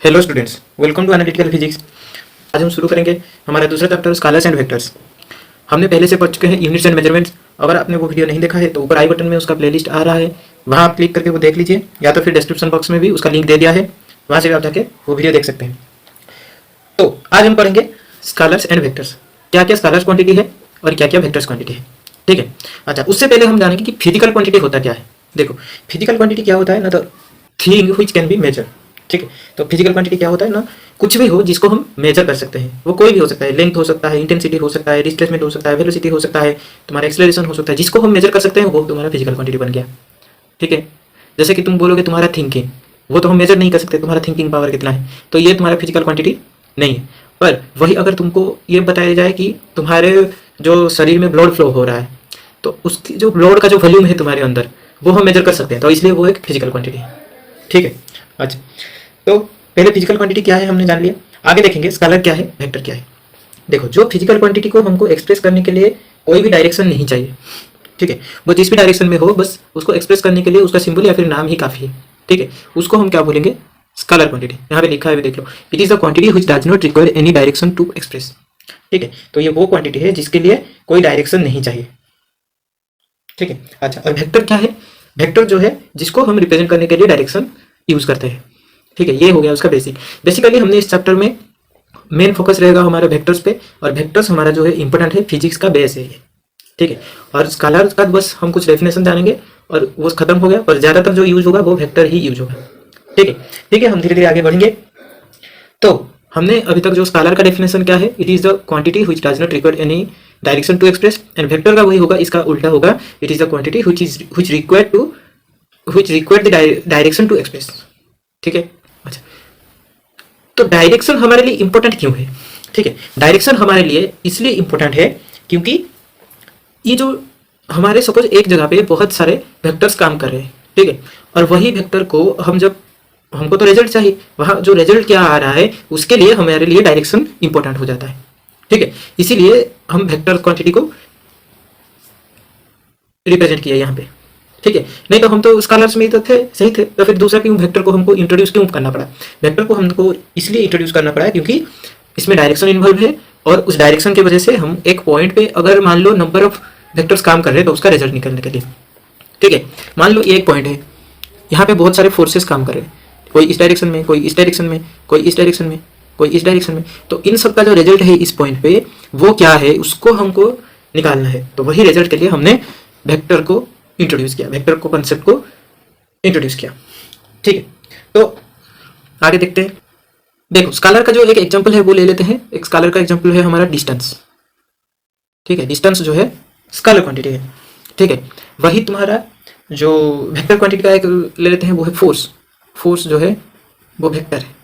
Hello students, welcome to analytical physics. आज हम शुरू करेंगे हमारा दूसरा चैप्टर स्केलर्स एंड वेक्टर्स। हमने पहले से पढ़ चुके हैं यूनिट्स एंड मेजरमेंट्स। अगर आपने वो वीडियो नहीं देखा है तो ऊपर आई बटन में उसका प्लेलिस्ट आ रहा है, वहाँ आप क्लिक करके वो देख लीजिए, या तो फिर डिस्क्रिप्शन बॉक्स में भी उसका लिंक दे दिया है, वहाँ से भी आप जाके वो वीडियो देख सकते हैं। तो आज हम पढ़ेंगे स्केलर्स एंड वेक्टर्स। क्या क्या स्केलर्स क्वांटिटी है और क्या क्या वेक्टर्स क्वांटिटी है, ठीक है। अच्छा, उससे पहले हम जानेंगे कि फिजिकल क्वांटिटी होता क्या है। देखो, फिजिकल क्वांटिटी क्या होता है ना, तो thing which can be measure, ठीक है। तो फिजिकल क्वांटिटी क्या होता है ना, कुछ भी हो जिसको हम मेजर कर सकते हैं। वो कोई भी हो सकता है, लेंथ हो सकता है, इंटेंसिटी हो सकता है, डिस्प्लेसमेंट हो सकता है, वेलोसिटी हो सकता है, तुम्हारा एक्सेलरेशन हो सकता है। जिसको हम मेजर कर सकते हैं वो तुम्हारा फिजिकल क्वांटिटी बन गया, ठीक है। जैसे कि तुम बोलोगे तुम्हारा थिंकिंग, वो तो हम मेजर नहीं कर सकते तुम्हारा थिंकिंग पावर कितना है, तो ये तुम्हारा फिजिकल क्वांटिटी नहीं है। पर वही अगर तुमको ये बताया जाए कि तुम्हारे जो शरीर में ब्लड फ्लो हो रहा है, तो उसकी जो ब्लड का जो वॉल्यूम है तुम्हारे अंदर, वो हम मेजर कर सकते हैं, तो इसलिए वो एक फिजिकल क्वांटिटी है, ठीक है। अच्छा, तो पहले फिजिकल क्वांटिटी क्या है हमने जान लिया, आगे देखेंगे स्केलर क्या है, वेक्टर क्या है। देखो, जो फिजिकल क्वांटिटी को हमको एक्सप्रेस करने के लिए कोई भी डायरेक्शन नहीं चाहिए, ठीक है। वो जिस भी डायरेक्शन में हो, बस उसको एक्सप्रेस करने के लिए उसका सिंबल या फिर नाम ही काफ़ी है, ठीक है। उसको हम क्या बोलेंगे, स्केलर क्वांटिटी। यहाँ पे लिखा है, देख लो, it is the quantity which does not require any direction to express, ठीक है। तो ये वो क्वांटिटी है जिसके लिए कोई डायरेक्शन नहीं चाहिए, ठीक है। अच्छा, और वेक्टर क्या है, वेक्टर जो है जिसको हम रिप्रेजेंट करने के लिए डायरेक्शन यूज करते हैं, ठीक है। ये हो गया उसका बेसिकली हमने इस चैप्टर में मेन फोकस रहेगा हमारे वेक्टर्स पे, और वेक्टर्स हमारा जो है इंपॉर्टेंट है, फिजिक्स का बेस है ये, ठीक है। और स्केलर का बस हम कुछ डेफिनेशन जानेंगे और वो खत्म हो गया, और ज्यादातर जो यूज होगा वो वेक्टर ही यूज होगा, ठीक है। ठीक है, हम धीरे धीरे आगे बढ़ेंगे। तो हमने अभी तक जो स्केलर का डेफिनेशन क्या है, it is the quantity which does not require any direction to express, and vector का वही होगा, इसका उल्टा होगा, it is the quantity which require the direction to express, ठीक है। अच्छा, तो डायरेक्शन हमारे लिए इंपॉर्टेंट क्यों है, ठीक है। डायरेक्शन हमारे लिए इसलिए इंपॉर्टेंट है क्योंकि ये जो हमारे सपोज एक जगह पे बहुत सारे वेक्टर्स काम कर रहे हैं, ठीक है, और वही वेक्टर को हम जब, हमको तो रिजल्ट चाहिए, वहाँ जो रिजल्ट क्या आ रहा है उसके लिए हमारे लिए डायरेक्शन इंपॉर्टेंट हो जाता है, ठीक है। इसीलिए हम वेक्टर क्वांटिटी को रिप्रेजेंट किया यहाँ पे, ठीक है। नहीं तो हम तो स्केलर्स में ही तो थे, सही थे, तो फिर दूसरा क्यों वेक्टर को हमको इंट्रोड्यूस क्यों करना पड़ा। वेक्टर को हमको इसलिए इंट्रोड्यूस करना पड़ा क्योंकि इसमें डायरेक्शन इन्वॉल्व है, और उस डायरेक्शन की वजह से हम एक पॉइंट पे अगर मान लो नंबर ऑफ वेक्टर्स काम कर रहे हैं तो उसका रिजल्ट निकलने के लिए, ठीक है। मान लो ये एक पॉइंट है, यहाँ पे बहुत सारे फोर्सेस काम कर रहे हैं, कोई इस डायरेक्शन में, कोई इस डायरेक्शन में, कोई इस डायरेक्शन में, कोई इस डायरेक्शन में, तो इन सब का जो रिजल्ट है इस पॉइंट पे वो क्या है उसको हमको निकालना है। तो वही रिजल्ट के लिए हमने वेक्टर को इंट्रोड्यूस किया, वेक्टर को कंसेप्ट को इंट्रोड्यूस किया, ठीक है। तो आगे देखते हैं। देखो, स्केलर का जो एक एग्जांपल है वो ले लेते हैं। एक स्केलर का एग्जांपल है हमारा डिस्टेंस, ठीक है। डिस्टेंस जो है स्केलर क्वांटिटी है, ठीक है। वही तुम्हारा जो वेक्टर क्वांटिटी का एक ले लेते हैं वो है फोर्स। फोर्स जो है वो वेक्टर है,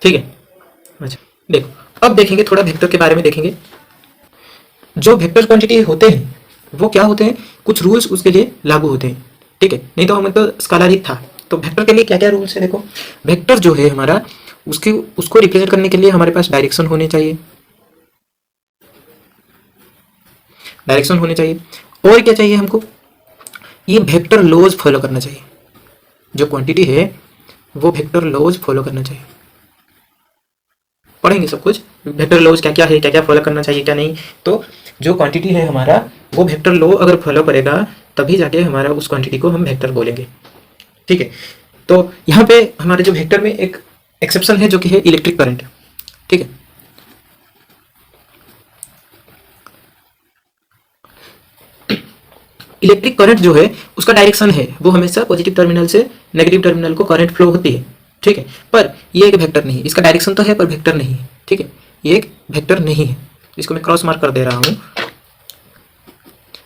ठीक है। अच्छा, देखो, अब देखेंगे थोड़ा वेक्टर के बारे में देखेंगे। जो वेक्टर क्वांटिटी होते हैं वो क्या होते हैं, कुछ रूल्स उसके लिए लागू होते हैं, ठीक है। नहीं तो हम तो स्केलर ही था। तो वेक्टर के लिए क्या क्या रूल्स है, देखो, वेक्टर जो है हमारा, उसको रिप्रेजेंट करने के लिए हमारे पास डायरेक्शन होने चाहिए, डायरेक्शन होने चाहिए। और क्या चाहिए हमको, ये वेक्टर लॉज फॉलो करना चाहिए। जो क्वांटिटी है वो वेक्टर लॉज फॉलो करना चाहिए। पढ़ेंगे सब कुछ, वेक्टर लॉज क्या क्या है, क्या क्या फॉलो करना चाहिए, क्या नहीं। तो जो क्वांटिटी है हमारा वो वेक्टर लॉ अगर फॉलो करेगा तभी जाके हमारा उस क्वांटिटी को हम वेक्टर बोलेंगे, ठीक है। तो यहाँ पे हमारे जो वेक्टर में एक एक्सेप्शन है जो कि है इलेक्ट्रिक करंट, ठीक है। इलेक्ट्रिक करंट जो है उसका डायरेक्शन है वो हमेशा पॉजिटिव टर्मिनल से नेगेटिव टर्मिनल को करंट फ्लो होती है, ठीक है। पर ये एक वेक्टर नहीं है, इसका डायरेक्शन तो है पर वेक्टर नहीं है, ठीक है। ये एक वेक्टर नहीं है, इसको मैं क्रॉस मार्क कर दे रहा हूँ।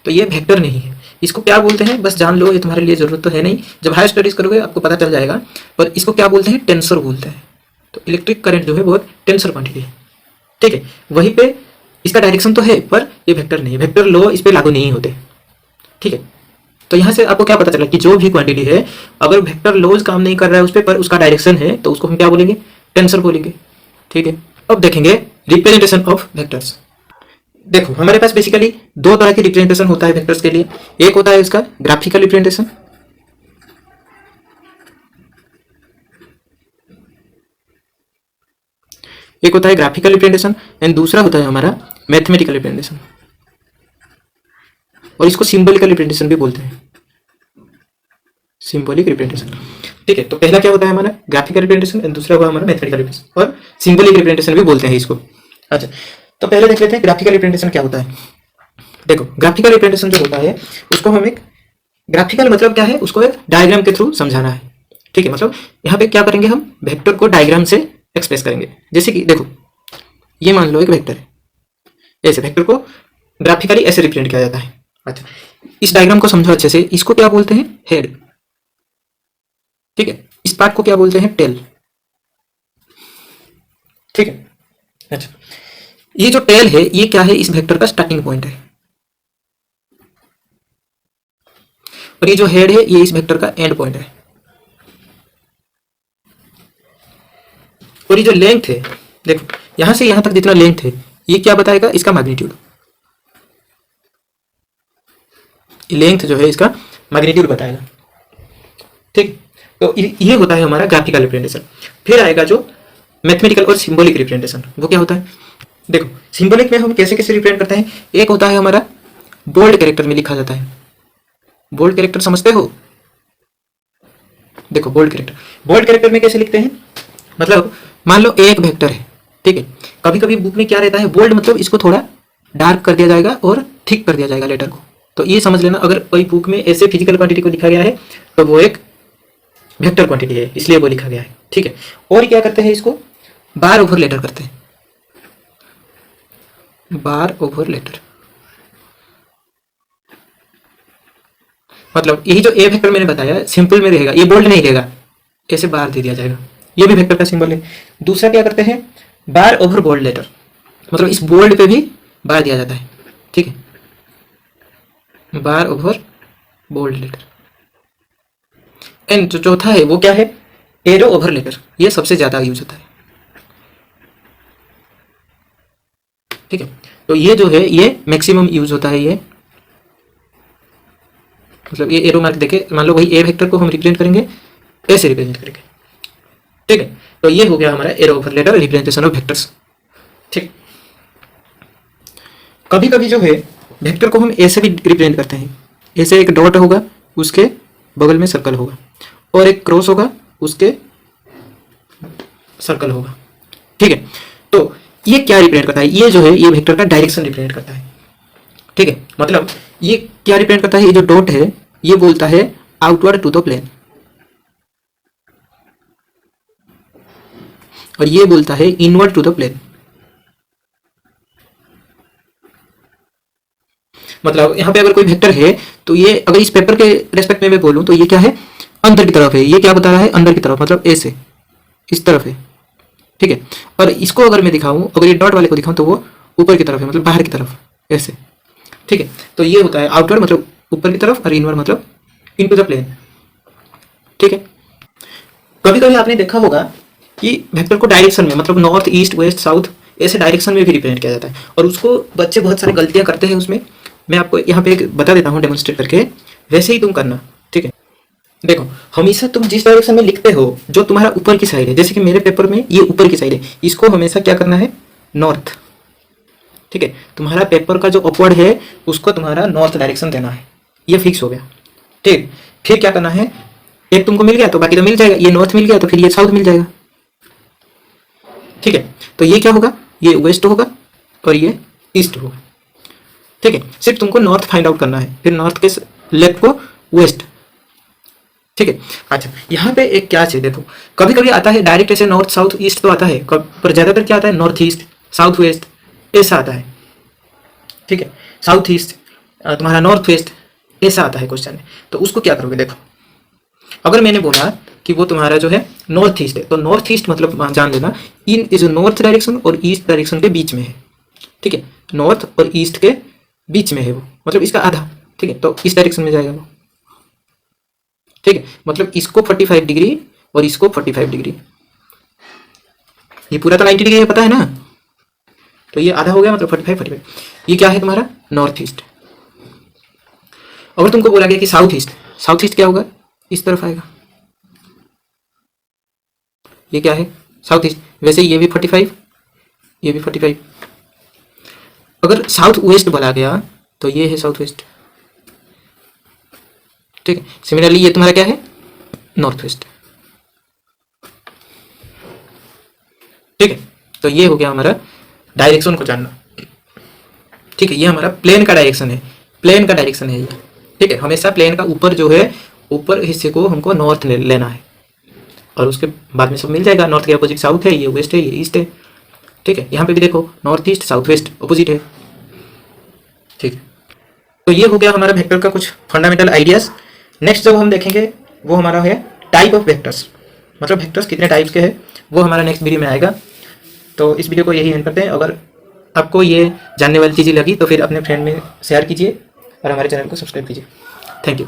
तो ये वेक्टर नहीं है, इसको क्या बोलते हैं बस जान लो, ये तुम्हारे लिए जरूरत तो है नहीं, जब हायर स्टडीज करोगे आपको पता चल जाएगा। पर इसको क्या बोलते हैं, टेंसर बोलते हैं। तो इलेक्ट्रिक करंट जो है वो टेंसर क्वांटिटी है, ठीक है। वहीं पे इसका डायरेक्शन तो है पर ये वेक्टर नहीं है, वेक्टर लॉ इस पर लागू नहीं होते, ठीक है। तो यहाँ से आपको क्या पता चला कि जो भी क्वांटिटी है अगर वेक्टर लॉज काम नहीं कर रहा है उस पर उसका डायरेक्शन है तो उसको हम क्या बोलेंगे, टेंसर बोलेंगे, ठीक है। अब देखेंगे रिप्रेजेंटेशन ऑफ वेक्टर्स। देखो, हमारे पास बेसिकली दो तरह की रिप्रेजेंटेशन होता है वेक्टर्स के लिए। एक होता है इसका ग्राफिकल रिप्रेजेंटेशन, एक होता है ग्राफिकल रिप्रेजेंटेशन एंड दूसरा होता है हमारा मैथमेटिकल रिप्रेजेंटेशन, और इसको सिंबॉलिकल रिप्रेजेंटेशन भी बोलते हैं, सिंबॉलिक रिप्रेजेंटेशन। ठीक है, तो पहला क्या होता है हमारा ग्राफिकल रिप्रेजेंटेशन एंड दूसरा हुआ हमारा मैथमेटिकल रिप्रेजेंटेशन, और सिंबॉलिक रिप्रेजेंटेशन भी बोलते हैं इसको। अच्छा, तो पहले देख लेते हैं ग्राफिकल रिप्रेजेंटेशन क्या होता है। देखो, ग्राफिकल रिप्रेजेंटेशन जो होता है उसको हम एक, ग्राफिकल मतलब क्या है, उसको एक डायग्राम के थ्रू समझाना है। ठीक है, मतलब यहाँ पे क्या करेंगे, हम वेक्टर को डायग्राम से एक्सप्रेस करेंगे। जैसे कि देखो, ये मान लो एक वेक्टर है, ऐसे वेक्टर को ग्राफिकली ऐसे रिप्रेजेंट किया जाता है। अच्छा, इस डायग्राम को समझो अच्छे से, इसको क्या बोलते हैं, हेड। ठीक है, इस पार्ट को क्या बोलते हैं, टेल। ठीक है, अच्छा, ये जो टेल है ये क्या है, इस वेक्टर का स्टार्टिंग पॉइंट है, और ये जो हेड है ये इस वेक्टर का एंड पॉइंट है। और ये जो लेंथ है, देखो यहां से यहां तक जितना लेंथ है ये क्या बताएगा, इसका मैग्नीट्यूड। लेंथ जो है इसका मैग्नीट्यूड बताएगा। ठीक, तो ये होता है हमारा ग्राफिकल रिप्रेजेंटेशन। फिर आएगा जो मैथमेटिकल और सिंबॉलिक रिप्रेजेंटेशन, वो क्या होता है। देखो, सिंबॉलिक में हम कैसे कैसे रिप्रेजेंट करते हैं, एक होता है हमारा बोल्ड कैरेक्टर में लिखा जाता है। बोल्ड कैरेक्टर समझते हो, देखो बोल्ड कैरेक्टर में कैसे लिखते हैं, मतलब मान लो एक वेक्टर है। ठीक है, कभी कभी बुक में क्या रहता है, बोल्ड मतलब इसको थोड़ा डार्क कर दिया जाएगा और थिक कर दिया जाएगा लेटर को। तो ये समझ लेना, अगर कोई बुक में ऐसे फिजिकल क्वांटिटी को लिखा गया है तो वो एक वेक्टर क्वांटिटी है, इसलिए वो लिखा गया है। ठीक है, और क्या करते हैं, इसको बार ओवर लेटर करते हैं, बार ओवर लेटर। मतलब यही जो ए वेक्टर मैंने बताया सिंपल में रहेगा, ये बोल्ड नहीं रहेगा, ऐसे बार दे दिया जाएगा, ये भी वेक्टर का सिंबल है। दूसरा क्या करते हैं, बार ओवर बोल्ड लेटर, मतलब इस बोल्ड पे भी बार दिया जाता है। ठीक है, बार ओवर बोल्ड लेटर। एंड जो चौथा है वो क्या है, एरो ओवर लेटर, ये सबसे ज्यादा यूज होता है। ठीक है, तो ये जो है ये मैक्सिमम यूज होता है, ये मतलब ये एरो मार्क देके, मान लो वही ए वेक्टर को हम रिप्रेजेंट करेंगे, ऐसे रिप्रेजेंट करेंगे। ठीक है, तो ये हो गया हमारा arrow over letter representation of vectors. ठीक, कभी कभी जो है वेक्टर को हम ऐसे भी रिप्रेजेंट करते हैं, ऐसे एक डॉट होगा उसके बगल में सर्कल होगा, और एक क्रॉस होगा उसके सर्कल होगा। ठीक है, तो ये क्या रिप्रेजेंट करता है, ये जो है ये वेक्टर का डायरेक्शन रिप्रेजेंट करता है। ठीक है, मतलब ये क्या रिप्रेजेंट करता है, ये जो डॉट है ये बोलता है आउटवर्ड टू द प्लेन, और ये बोलता है इनवर्ड टू द प्लेन। मतलब यहाँ पे अगर कोई वेक्टर है तो ये, अगर इस पेपर के रेस्पेक्ट में मैं बोलूँ तो ये क्या है, अंदर की तरफ है, ये क्या बता रहा है, अंदर की तरफ, मतलब ऐसे इस तरफ है। ठीक है, और इसको अगर मैं दिखाऊं, अगर ये डॉट वाले को दिखाऊं तो वो ऊपर की तरफ है, मतलब बाहर की तरफ ऐसे। ठीक है, तो ये होता है आउटवर्ड मतलब ऊपर की तरफ, और इनवर्ड मतलब इनटू द प्लेन। ठीक है, कभी कभी आपने देखा होगा कि वेक्टर को डायरेक्शन में, मतलब नॉर्थ ईस्ट वेस्ट साउथ ऐसे डायरेक्शन में भी रिप्रेजेंट किया जाता है, और उसको बच्चे बहुत सारी गलतियां करते हैं उसमें। मैं आपको यहाँ पे एक बता देता हूँ डेमोन्स्ट्रेट करके, वैसे ही तुम करना। ठीक है, देखो हमेशा तुम जिस डायरेक्शन में लिखते हो जो तुम्हारा ऊपर की साइड है, जैसे कि मेरे पेपर में ये ऊपर की साइड है, इसको हमेशा क्या करना है, नॉर्थ। ठीक है, तुम्हारा पेपर का जो अपवर्ड है उसको तुम्हारा नॉर्थ डायरेक्शन देना है, ये फिक्स हो गया। ठीक, फिर क्या करना है, एक तुमको मिल गया तो बाकी तो मिल जाएगा, ये नॉर्थ मिल गया तो फिर ये साउथ मिल जाएगा। ठीक है, तो ये क्या होगा, ये वेस्ट होगा और ये ईस्ट होगा। ठीक है, सिर्फ तुमको नॉर्थ फाइंड आउट करना है, फिर नॉर्थ के लेफ्ट को वेस्ट। ठीक है, अच्छा यहाँ पे एक क्या चीज देखो, कभी कभी आता है डायरेक्ट ऐसे नॉर्थ साउथ ईस्ट तो आता है, पर ज्यादातर क्या आता है, नॉर्थ ईस्ट साउथ वेस्ट ऐसा आता है। ठीक है, साउथ ईस्ट तुम्हारा नॉर्थ वेस्ट ऐसा आता है क्वेश्चन में, तो उसको क्या करोगे, देखो अगर मैंने बोला कि वो तुम्हारा जो है नॉर्थ ईस्ट है, तो नॉर्थ ईस्ट मतलब जान लेना इन जो नॉर्थ डायरेक्शन और ईस्ट डायरेक्शन के बीच में है। ठीक है, नॉर्थ और ईस्ट के बीच में है वो, मतलब इसका आधा। ठीक है, तो इस डायरेक्शन में जाएगा वो। ठीक है, मतलब इसको 45 डिग्री और इसको 45 डिग्री, ये पूरा तो 90 डिग्री है पता है ना, तो ये आधा हो गया, मतलब 45। ये क्या है तुम्हारा नॉर्थ ईस्ट। अगर तुमको बोला गया कि साउथ ईस्ट, साउथ ईस्ट क्या होगा, इस तरफ आएगा, ये क्या है साउथ ईस्ट। वैसे ये भी 45 ये भी 45। अगर साउथ वेस्ट बोला गया तो ये है साउथ वेस्ट, ठीक है। सिमिलरली ये तुम्हारा क्या है, नॉर्थ वेस्ट, ठीक है। तो ये हो गया हमारा डायरेक्शन को जानना, ठीक है। ये हमारा प्लेन का डायरेक्शन है, प्लेन का डायरेक्शन है ये, ठीक है। हमेशा प्लेन का ऊपर जो है, ऊपर हिस्से को हमको नॉर्थ लेना है, और उसके बाद में सब मिल जाएगा। नॉर्थ के अपोजिट साउथ है, ये वेस्ट है, ये ईस्ट है, ठीक है। यहाँ पे भी देखो north east south west opposite है, ठीक है। तो ये हो गया हमारा वेक्टर का कुछ फंडामेंटल आइडियाज। नेक्स्ट जब हम देखेंगे वो हमारा है टाइप ऑफ वेक्टर्स, मतलब वेक्टर्स कितने टाइप्स के हैं, वो हमारा नेक्स्ट वीडियो में आएगा। तो इस वीडियो को यही एंड करते हैं। अगर आपको ये जानने वाली चीज़ें लगी तो फिर अपने फ्रेंड में शेयर कीजिए और हमारे चैनल को सब्सक्राइब कीजिए। Thank you.